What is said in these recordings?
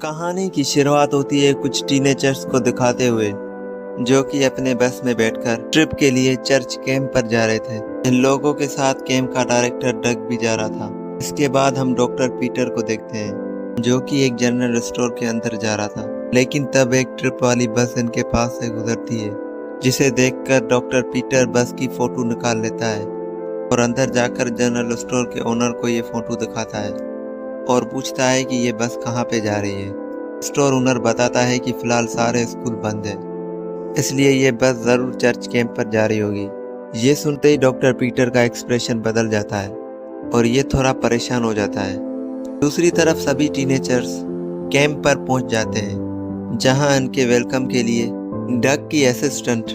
कहानी की शुरुआत होती है कुछ टीनेजर्स को दिखाते हुए जो कि अपने बस में बैठकर ट्रिप के लिए चर्च कैंप पर जा रहे थे। इन लोगों के साथ कैंप का डायरेक्टर डग भी जा रहा था। इसके बाद हम डॉक्टर पीटर को देखते हैं जो कि एक जनरल स्टोर के अंदर जा रहा था। लेकिन तब एक ट्रिप वाली बस इनके पास से गुजरती है, जिसे देखकर डॉक्टर पीटर बस की फोटो निकाल लेता है और अंदर जाकर जनरल स्टोर के ओनर को ये फोटो दिखाता है और पूछता है कि ये बस कहाँ पे जा रही है। स्टोर ओनर बताता है कि फिलहाल सारे स्कूल बंद है, इसलिए ये बस जरूर चर्च कैंप पर जा रही होगी। ये सुनते ही डॉक्टर पीटर का एक्सप्रेशन बदल जाता है और ये थोड़ा परेशान हो जाता है। दूसरी तरफ सभी टीनेजर्स कैंप पर पहुंच जाते हैं, जहां इनके वेलकम के लिए डग की असिस्टेंट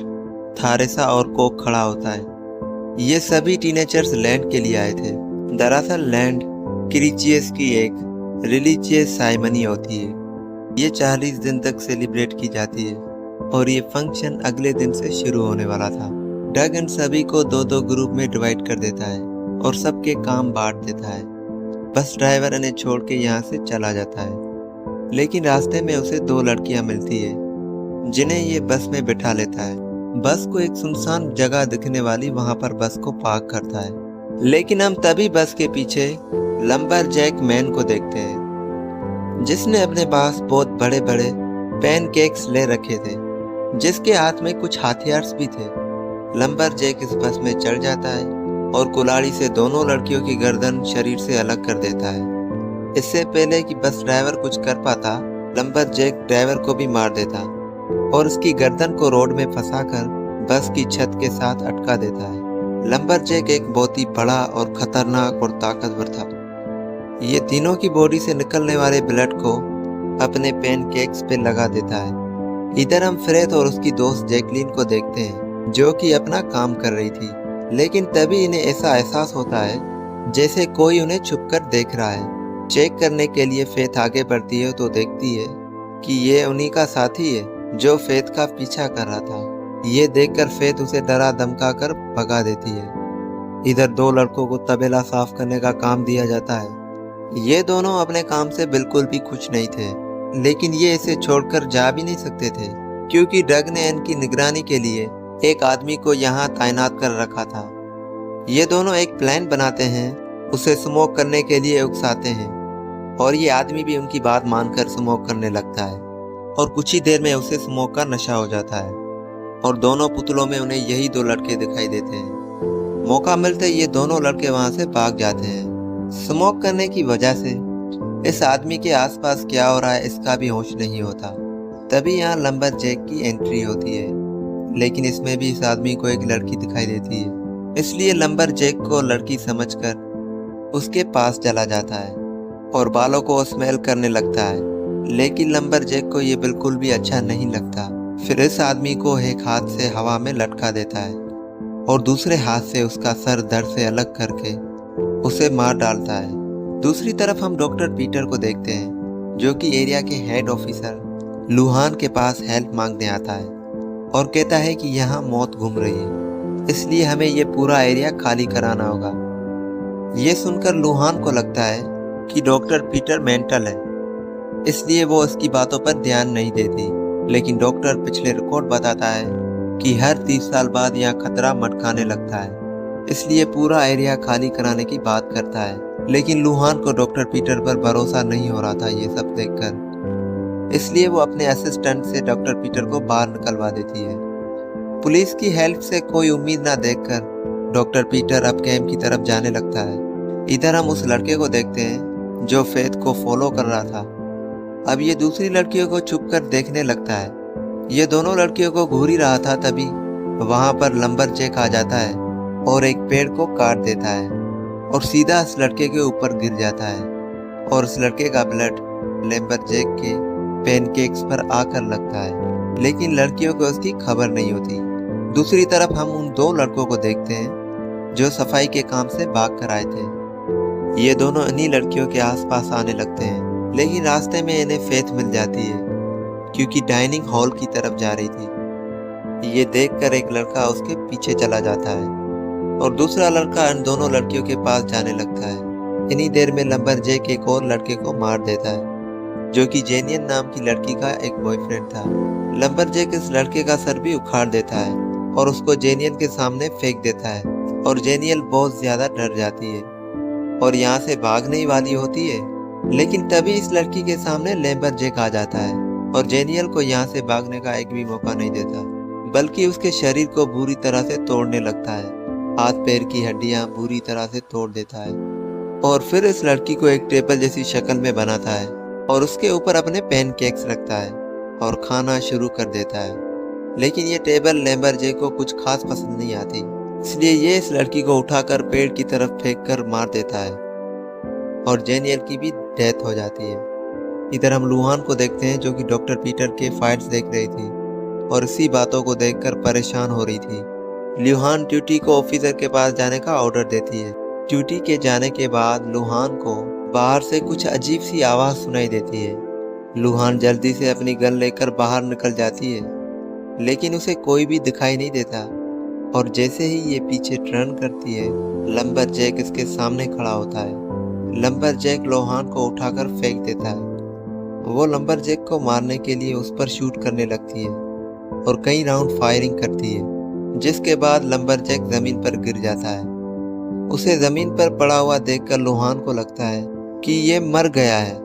थारेसा और कोक खड़ा होता है। ये सभी टीनेजर्स लैंड के लिए आए थे। दरअसल लैंड क्रिचियस की एक रिलीजियस साइमनी होती है। ये 40 दिन तक सेलिब्रेट की जाती है और ये फंक्शन अगले दिन से शुरू होने वाला था। डग इन सभी को दो दो ग्रुप में डिवाइड कर देता है और सबके काम बांट देता है। बस ड्राइवर इन्हें छोड़ के यहाँ से चला जाता है, लेकिन रास्ते में उसे दो लड़कियां मिलती है जिन्हें ये बस में बिठा लेता है। बस को एक सुनसान जगह दिखने वाली वहां पर बस को पार्क करता है, लेकिन हम तभी बस के पीछे लंबरजैक मैन को देखते हैं जिसने अपने पास बहुत बड़े बड़े पैनकेक्स ले रखे थे, जिसके हाथ में कुछ हथियार भी थे। लंबरजैक इस बस में चढ़ जाता है और कुल्हाड़ी से दोनों लड़कियों की गर्दन शरीर से अलग कर देता है। इससे पहले कि बस ड्राइवर कुछ कर पाता, लंबरजैक ड्राइवर को भी मार देता और उसकी गर्दन को रोड में फंसाकर बस की छत के साथ अटका देता है। लंबरजैक एक बहुत ही बड़ा और खतरनाक और ताकतवर था। ये तीनों की बॉडी से निकलने वाले ब्लड को अपने पैनकेक्स पे लगा देता है। इधर हम फ्रेड और उसकी दोस्त जैकलीन को देखते हैं जो कि अपना काम कर रही थी, लेकिन तभी इन्हें ऐसा एहसास होता है जैसे कोई उन्हें छुपकर देख रहा है। चेक करने के लिए फेथ आगे बढ़ती है तो देखती है कि ये उन्हीं का साथी है जो फेथ का पीछा कर रहा था। ये देखकर फेथ उसे डरा धमका कर भगा देती है। इधर दो लड़कों को तबेला साफ करने का काम दिया जाता है। ये दोनों अपने काम से बिल्कुल भी खुश नहीं थे, लेकिन ये इसे छोड़कर जा भी नहीं सकते थे क्योंकि डग ने इनकी निगरानी के लिए एक आदमी को यहाँ तैनात कर रखा था। ये दोनों एक प्लान बनाते हैं, उसे स्मोक करने के लिए उकसाते हैं और ये आदमी भी उनकी बात मानकर स्मोक करने लगता है और कुछ ही देर में उसे स्मोक का नशा हो जाता है और दोनों पुतलों में उन्हें यही दो लड़के दिखाई देते हैं। मौका मिलते ये दोनों लड़के वहां से भाग जाते हैं। स्मोक करने की वजह से इस आदमी के आसपास क्या हो रहा है इसका भी होश नहीं होता। तभी यहाँ लंबरजैक की एंट्री होती है, लेकिन इसमें भी इस आदमी को एक लड़की दिखाई देती है, इसलिए लंबरजैक को लड़की समझकर उसके पास चला जाता है और बालों को स्मेल करने लगता है। लेकिन लंबरजैक को ये बिल्कुल भी अच्छा नहीं लगता। फिर इस आदमी को एक हाथ से हवा में लटका देता है और दूसरे हाथ से उसका सर दर्द से अलग करके उसे मार डालता है। दूसरी तरफ हम डॉक्टर पीटर को देखते हैं जो कि एरिया के हेड ऑफिसर लुहान के पास हेल्प मांगने आता है और कहता है कि यहाँ मौत घूम रही है, इसलिए हमें ये पूरा एरिया खाली कराना होगा। ये सुनकर लुहान को लगता है कि डॉक्टर पीटर मेंटल है, इसलिए वो उसकी बातों पर ध्यान नहीं देती। लेकिन डॉक्टर पिछले रिकॉर्ड बताता है कि हर 30 साल बाद यहाँ खतरा मंडराने लगता है, इसलिए पूरा एरिया खाली कराने की बात करता है। लेकिन लुहान को डॉक्टर पीटर पर भरोसा नहीं हो रहा था ये सब देखकर, इसलिए वो अपने असिस्टेंट से डॉक्टर पीटर को बाहर निकलवा देती है। पुलिस की हेल्प से कोई उम्मीद ना देखकर डॉक्टर पीटर अब कैंप की तरफ जाने लगता है। इधर हम उस लड़के को देखते हैं जो फेथ को फॉलो कर रहा था। अब ये दूसरी लड़कियों को छुपकर देखने लगता है। ये दोनों लड़कियों को घूर ही रहा था, तभी वहां पर लंबरजैक आ जाता है और एक पेड़ को काट देता है और सीधा इस लड़के के ऊपर गिर जाता है और इस लड़के का ब्लड लंबरजैक के पैनकेक्स पर आकर लगता है, लेकिन लड़कियों को उसकी खबर नहीं होती। दूसरी तरफ हम उन दो लड़कों को देखते हैं जो सफाई के काम से भाग कर आए थे। ये दोनों इन्हीं लड़कियों के आसपास आने लगते हैं, लेकिन रास्ते में इन्हें फेथ मिल जाती है क्योंकि डाइनिंग हॉल की तरफ जा रही थी। ये देखकर एक लड़का उसके पीछे चला जाता है और दूसरा लड़का इन दोनों लड़कियों के पास जाने लगता है। इन्हीं देर में लंबरजैक एक और लड़के को मार देता है जो कि जेनियन नाम की लड़की का एक बॉयफ्रेंड था। लंबरजैक इस लड़के का सर भी उखाड़ देता है और उसको जेनियन के सामने फेंक देता है और जेनियल बहुत ज्यादा डर जाती है और यहाँ से भागने ही वाली होती है। लेकिन तभी इस लड़की के सामने लैम्बरजैक आ जाता है और जेनियल को यहाँ से भागने का एक भी मौका नहीं देता, बल्कि उसके शरीर को बुरी तरह से तोड़ने लगता है। हाथ पैर की हड्डियां बुरी तरह से तोड़ देता है और फिर इस लड़की को एक टेबल जैसी शक्ल में बनाता है और उसके ऊपर अपने पैनकेक्स रखता है और खाना शुरू कर देता है। लेकिन ये टेबल लैम्बरजैक को कुछ खास पसंद नहीं आती, इसलिए ये इस लड़की को उठाकर पेड़ की तरफ फेंक कर मार देता है और जेनियल की भी डेथ हो जाती है। इधर हम लुहान को देखते हैं जो कि डॉक्टर पीटर के फाइल्स देख रही थी और इसी बातों को देखकर परेशान हो रही थी। लुहान ट्यूटी को ऑफिसर के पास जाने का ऑर्डर देती है। ट्यूटी के जाने के बाद लुहान को बाहर से कुछ अजीब सी आवाज सुनाई देती है। लुहान जल्दी से अपनी गन लेकर बाहर निकल जाती है, लेकिन उसे कोई भी दिखाई नहीं देता और जैसे ही ये पीछे टर्न करती है, लंबरजैक इसके सामने खड़ा होता है। लंबरजैक लुहान को उठाकर फेंक देता है। वो लंबरजैक को मारने के लिए उस पर शूट करने लगती है और कई राउंड फायरिंग करती है, जिसके बाद लंबरजैक जमीन पर गिर जाता है। उसे जमीन पर पड़ा हुआ देखकर लुहान को लगता है कि ये मर गया है,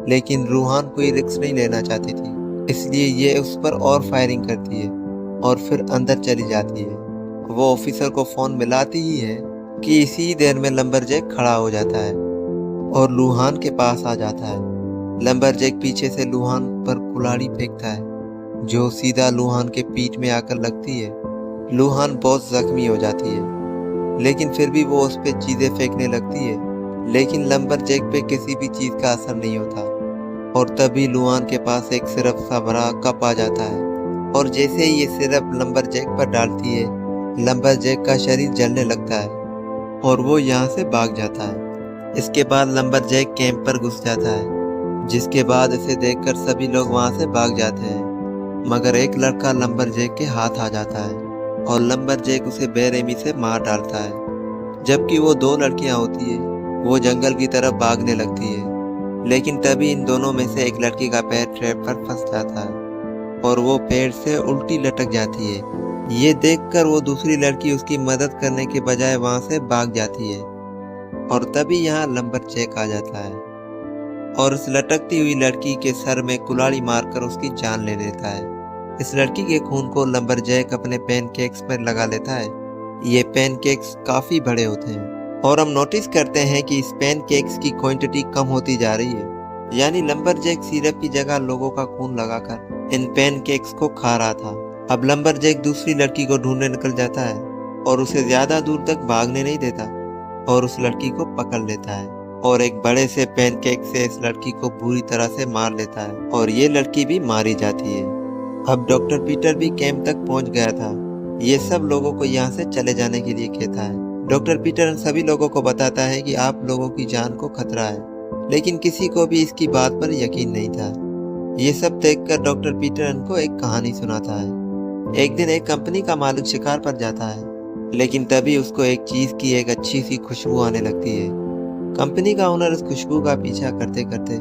लेकिन लुहान कोई रिस्क नहीं लेना चाहती थी, इसलिए ये उस पर और फायरिंग करती है और फिर अंदर चली जाती है। वो ऑफिसर को फोन मिलाती ही है कि इसी देर में लंबरजैक खड़ा हो जाता है और लुहान के पास आ जाता है। लंबरजैक पीछे से लुहान पर कुल्हाड़ी फेंकता है जो सीधा लुहान के पीठ में आकर लगती है। लुहान बहुत जख्मी हो जाती है, लेकिन फिर भी वो उस पे चीजें फेंकने लगती है, लेकिन लंबरजैक पे किसी भी चीज का असर नहीं होता। और तभी लुहान के पास एक सिरप सा भरा कप आ जाता है और जैसे ही ये सिरप लंबरजैक पर डालती है, लंबरजैक का शरीर जलने लगता है और वो यहाँ से भाग जाता है। इसके बाद लंबरजैक कैंप पर घुस जाता है, जिसके बाद इसे देखकर सभी लोग वहां से भाग जाते हैं, मगर एक लड़का लंबरजैक के हाथ आ जाता है और लंबरजैक उसे बेरहमी से मार डालता है। जबकि वो दो लड़कियां होती है, वो जंगल की तरफ भागने लगती है, लेकिन तभी इन दोनों में से एक लड़की का पैर ट्रैप पर फंस जाता है और वो पेड़ से उल्टी लटक जाती है। ये देखकर वो दूसरी लड़की उसकी मदद करने के बजाय वहां से भाग जाती है और तभी यहाँ लंबरजैक आ जाता है और उस लटकती हुई लड़की के सर में कुल्हाड़ी मारकर उसकी जान ले लेता है। इस लड़की के खून को लंबरजैक अपने पैनकेक्स पर लगा लेता है। ये पैनकेक्स काफी बड़े होते हैं और हम नोटिस करते हैं कि इस पैनकेक्स की क्वांटिटी कम होती जा रही है, यानी लंबरजैक सिरप की जगह लोगों का खून लगाकर इन पैनकेक्स को खा रहा था। अब लंबरजैक दूसरी लड़की को ढूंढने निकल जाता है और उसे ज्यादा दूर तक भागने नहीं देता और उस लड़की को पकड़ लेता है और एक बड़े से पैनकेक से इस लड़की को बुरी तरह से मार लेता है और ये लड़की भी मारी जाती है। अब डॉक्टर पीटर भी कैंप तक पहुंच गया था। ये सब लोगों को यहाँ से चले जाने के लिए कहता है। डॉक्टर पीटर सभी लोगों को बताता है कि आप लोगों की जान को खतरा है, लेकिन किसी को भी इसकी बात पर यकीन नहीं था। ये सब देखकर डॉक्टर पीटर उनको एक कहानी सुनाता है। एक दिन एक कंपनी का मालिक शिकार पर जाता है, लेकिन तभी उसको एक चीज की एक अच्छी सी खुशबू आने लगती है। कंपनी का ओनर इस खुशबू का पीछा करते करते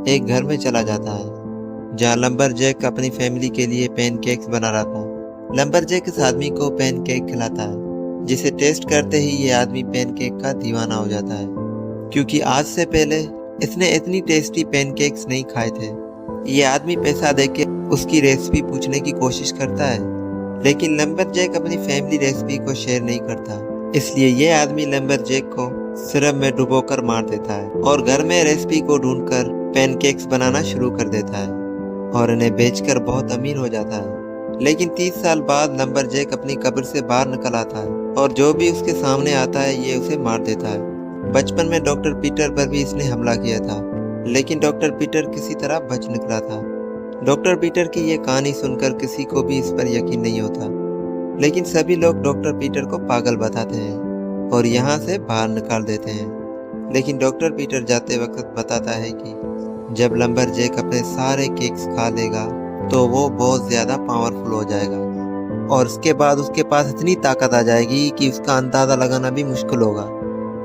एक घर में चला जाता है जहाँ लंबरजैक अपनी फैमिली के लिए पैनकेक्स बना रहा था। लंबरजैक इस आदमी को पैनकेक खिलाता है, जिसे टेस्ट करते ही ये आदमी पैनकेक का दीवाना हो जाता है, क्योंकि आज से पहले इसने इतनी टेस्टी पैनकेक्स नहीं खाए थे। ये आदमी पैसा देके उसकी रेसिपी पूछने की कोशिश करता है, लेकिन लंबरजैक अपनी फैमिली रेसिपी को शेयर नहीं करता, इसलिए ये आदमी लंबरजैक को सिरप में डुबोकर मार देता है और घर में रेसिपी को ढूंढकर पैनकेक्स बनाना शुरू कर देता है और इन्हें बेचकर बहुत अमीर हो जाता है। लेकिन 30 साल बाद लंबरजैक अपनी कब्र से बाहर निकल आता है और जो भी उसके सामने आता है ये उसे मार देता है। बचपन में डॉक्टर पीटर पर भी इसने हमला किया था, लेकिन डॉक्टर पीटर किसी तरह बच निकला था। डॉक्टर पीटर की ये कहानी सुनकर किसी को भी इस पर यकीन नहीं होता, लेकिन सभी लोग डॉक्टर पीटर को पागल बताते हैं और यहाँ से बाहर निकाल देते हैं। लेकिन डॉक्टर पीटर जाते वक्त बताता है कि जब लंबरजैक अपने सारे केक्स खा लेगा तो वो बहुत ज्यादा पावरफुल हो जाएगा और उसके बाद उसके पास इतनी ताकत आ जाएगी कि उसका अंदाजा लगाना भी मुश्किल होगा।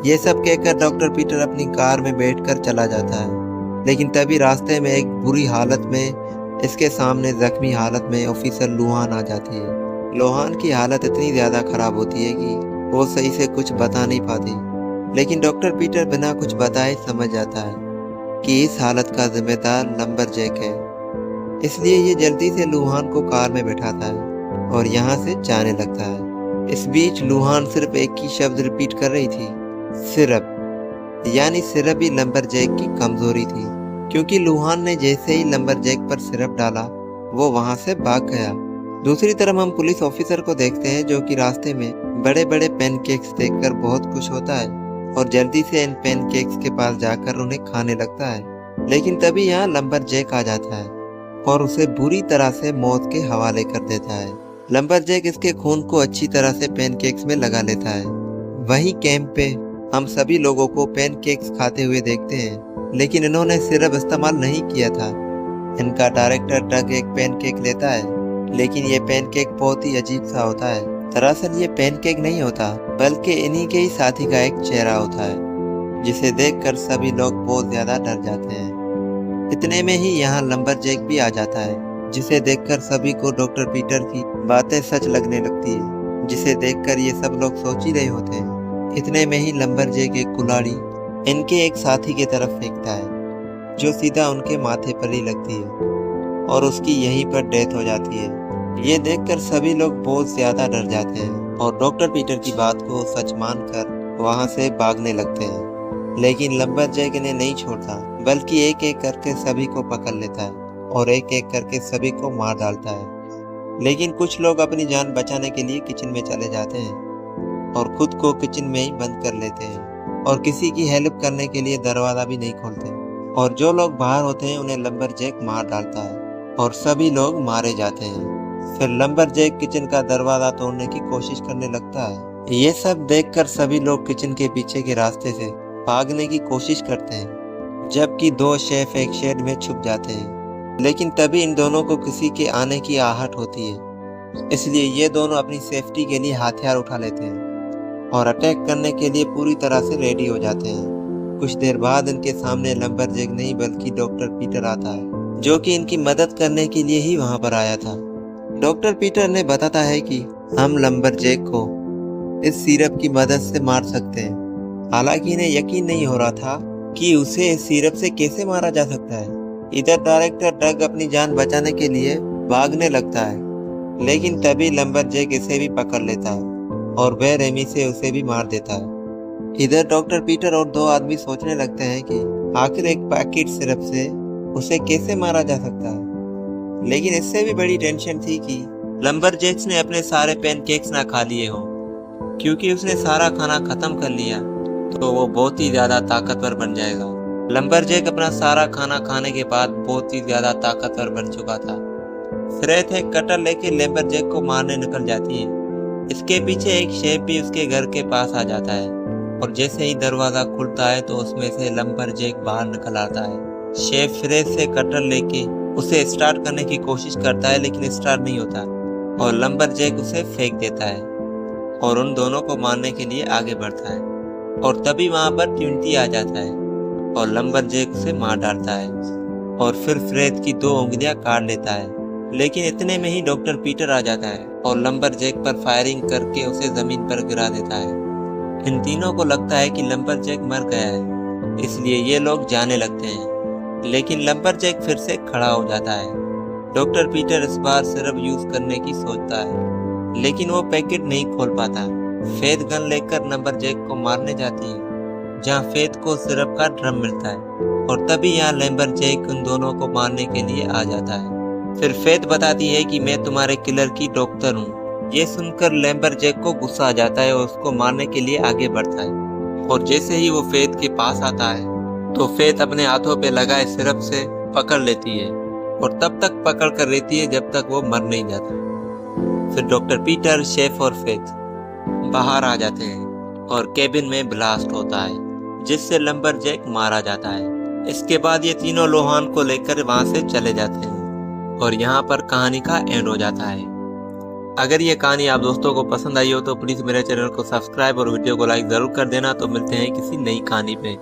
ये सब कहकर डॉक्टर पीटर अपनी कार में बैठकर चला जाता है लेकिन तभी रास्ते में एक बुरी हालत में इसके सामने जख्मी हालत में ऑफिसर लुहान आ जाती है। लुहान की हालत इतनी ज़्यादा खराब होती है कि वो सही से कुछ बता नहीं पाती, लेकिन डॉक्टर पीटर बिना कुछ बताए समझ जाता है कि इस हालत का जिम्मेदार लंबरजैक है। इसलिए ये जल्दी से लुहान को कार में बैठाता है और यहाँ से जाने लगता है। इस बीच लुहान सिर्फ एक ही शब्द रिपीट कर रही थी, सिरप। यानी सिरप ही लंबरजैक की कमजोरी थी, क्योंकि लुहान ने जैसे ही लंबरजैक पर सिरप डाला वो वहां से भाग गया। दूसरी तरफ हम पुलिस ऑफिसर को देखते हैं जो कि रास्ते में बड़े बड़े पैनकेक्स देखकर बहुत खुश होता है और जल्दी से इन पैनकेक्स के पास जाकर उन्हें खाने लगता है। लेकिन तभी यहाँ लंबरजैक आ जाता है और उसे बुरी तरह से मौत के हवाले कर देता है। लंबरजैक इसके खून को अच्छी तरह से पैनकेक्स में लगा लेता है। वहीं कैंप पे हम सभी लोगों को पैनकेक्स खाते हुए देखते हैं, लेकिन इन्होंने सिरप इस्तेमाल नहीं किया था। इनका डायरेक्टर डग एक पैनकेक लेता है, लेकिन ये पैनकेक बहुत ही अजीब सा होता है। दरअसल ये पैनकेक नहीं होता, बल्कि इन्हीं के ही साथी का एक चेहरा होता है, जिसे देखकर सभी लोग बहुत ज्यादा डर जाते हैं। इतने में ही यहाँ लंबरजैक भी आ जाता है, जिसे देखकर सभी को डॉक्टर पीटर की बातें सच लगने लगती है, जिसे देखकर ये सब लोग सोच ही रहे होते हैं। इतने में ही लंबरजैक एक कुल्हाड़ी इनके एक साथी की तरफ फेंकता है, जो सीधा उनके माथे पर ही लगती है और उसकी यहीं पर डेथ हो जाती है। ये देखकर सभी लोग बहुत ज्यादा डर जाते हैं और डॉक्टर पीटर की बात को सच मानकर वहां से भागने लगते हैं। लेकिन लंबरजैक इन्हें नहीं छोड़ता, बल्कि एक एक करके सभी को पकड़ लेता है और एक एक करके सभी को मार डालता है। लेकिन कुछ लोग अपनी जान बचाने के लिए किचन में चले जाते हैं और खुद को किचन में ही बंद कर लेते हैं और किसी की हेल्प करने के लिए दरवाजा भी नहीं खोलते। और जो लोग बाहर होते हैं उन्हें लंबरजैक मार डालता है और सभी लोग मारे जाते हैं। फिर लंबरजैक किचन का दरवाजा तोड़ने की कोशिश करने लगता है। ये सब देखकर सभी लोग किचन के पीछे के रास्ते से भागने की कोशिश करते हैं, जबकि दो शेफ एक शेड में छुप जाते हैं। लेकिन तभी इन दोनों को किसी के आने की आहट होती है, इसलिए ये दोनों अपनी सेफ्टी के लिए हथियार उठा लेते हैं और अटैक करने के लिए पूरी तरह से रेडी हो जाते हैं। कुछ देर बाद इनके सामने लंबरजैक नहीं बल्कि डॉक्टर पीटर आता है, जो कि इनकी मदद करने के लिए ही वहां पर आया था। डॉक्टर पीटर ने बताता है कि हम लंबरजैक को इस सिरप की मदद से मार सकते हैं। हालांकि इन्हें यकीन नहीं हो रहा था कि उसे इस सिरप से कैसे मारा जा सकता है। इधर डायरेक्टर डग अपनी जान बचाने के लिए भागने लगता है, लेकिन तभी लंबरजैक इसे भी पकड़ लेता है और बेरहमी से उसे भी मार देता है। इधर डॉक्टर पीटर और दो आदमी सोचने लगते हैं कि आखिर एक पैकेट सिरप से उसे कैसे मारा जा सकता है। लेकिन इससे भी बड़ी टेंशन थी कि लंबरजैक ने अपने सारे पैनकेक्स ना खा लिए हो, क्योंकि उसने सारा खाना खत्म कर लिया तो वो बहुत ही ज्यादा ताकतवर बन जाएगा। लंबरजैक अपना सारा खाना खाने के बाद बहुत ही ज्यादा ताकतवर बन चुका था। फ्रेथ एक कटर लेके लंबरजैक को मारने निकल जाती है। इसके पीछे एक शेफ भी उसके घर के पास आ जाता है और जैसे ही दरवाजा खुलता है तो उसमें से लंबरजैक बाहर निकल आता है। शेफ फ्रेथ से कटर लेके उसे स्टार्ट करने की कोशिश करता है, लेकिन स्टार्ट नहीं होता और लंबरजैक उसे फेंक देता है और उन दोनों को मारने के लिए आगे बढ़ता है। और तभी वहां पर ट्विंटी आ जाता है और लंबरजैक उसे मार डालता है और फिर फ्रेथ की 2 उंगलियां काट लेता है। लेकिन इतने में ही डॉक्टर पीटर आ जाता है और लंबरजैक पर फायरिंग करके उसे जमीन पर गिरा देता है। इन तीनों को लगता है कि लंबरजैक मर गया है, इसलिए ये लोग जाने लगते हैं। लेकिन लंबरजैक फिर से खड़ा हो जाता है। डॉक्टर पीटर इस बार सिरप यूज करने की सोचता है, लेकिन वो पैकेट नहीं खोल पाता। फेथ गन लेकर लंबरजैक को मारने जाती है, जहाँ फेथ को सिरप का ड्रम मिलता है और तभी यहाँ लंबरजैक उन दोनों को मारने के लिए आ जाता है। फिर फेथ बताती है कि मैं तुम्हारे किलर की डॉक्टर हूँ। ये सुनकर लंबरजैक को गुस्सा आ जाता है और उसको मारने के लिए आगे बढ़ता है और जैसे ही वो फेथ के पास आता है तो फेथ अपने हाथों पे लगाए सिरप से पकड़ लेती है और तब तक पकड़ कर रहती है जब तक वो मर नहीं जाता। फिर डॉक्टर पीटर, शेफ और फेथ बाहर आ जाते हैं और केबिन में ब्लास्ट होता है, जिससे लंबरजैक मारा जाता है। इसके बाद ये तीनों लोहान को लेकर वहां से चले जाते हैं और यहाँ पर कहानी का एंड हो जाता है। अगर ये कहानी आप दोस्तों को पसंद आई हो तो प्लीज मेरे चैनल को सब्सक्राइब और वीडियो को लाइक जरूर कर देना। तो मिलते हैं किसी नई कहानी पे।